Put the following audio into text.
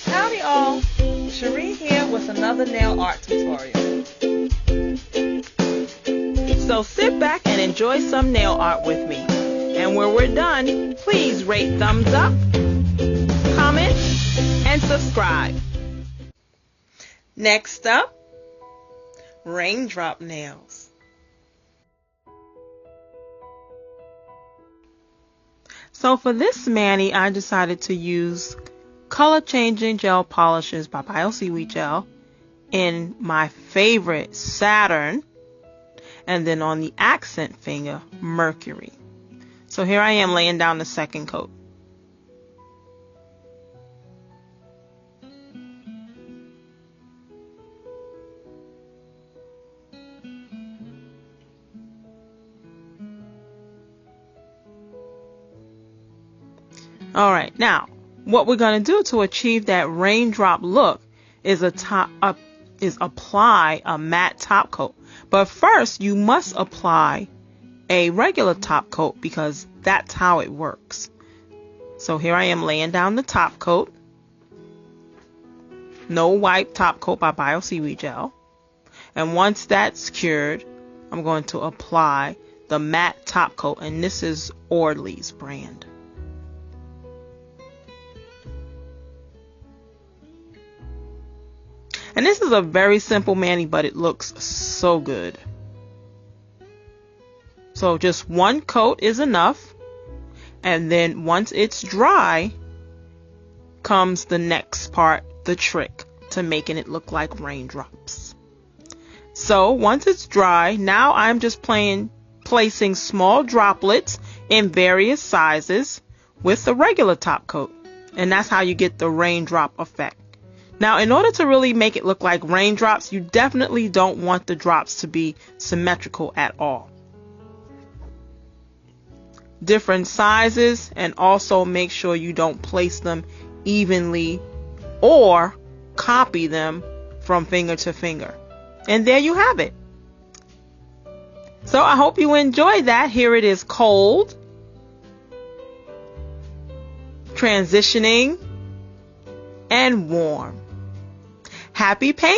Howdy all, Cherie here with another nail art tutorial. So sit back and enjoy some nail art with me. And when we're done, please rate, thumbs up, comment, and subscribe. Next up, raindrop nails. So for this mani, I decided to use color changing gel polishes by Bio-Seaweed Gel in my favorite Saturn, and then on the accent finger, Mercury. So here I am laying down the second coat. Alright, now what we're going to do to achieve that raindrop look is apply a matte top coat. But first you must apply a regular top coat because that's how it works. So here I am laying down the top coat. No Wipe top coat by Bio-Seaweed Gel. And once that's cured, I'm going to apply the matte top coat, and this is Ordley's brand. And this is a very simple mani, but it looks so good. So just one coat is enough. And then once it's dry, comes the next part, the trick to making it look like raindrops. So once it's dry, now I'm just placing small droplets in various sizes with the regular top coat. And that's how you get the raindrop effect. Now, in order to really make it look like raindrops, you definitely don't want the drops to be symmetrical at all. Different sizes, and also make sure you don't place them evenly or copy them from finger to finger. And there you have it. So I hope you enjoyed that. Here it is, cold, transitioning, and warm. Happy painting!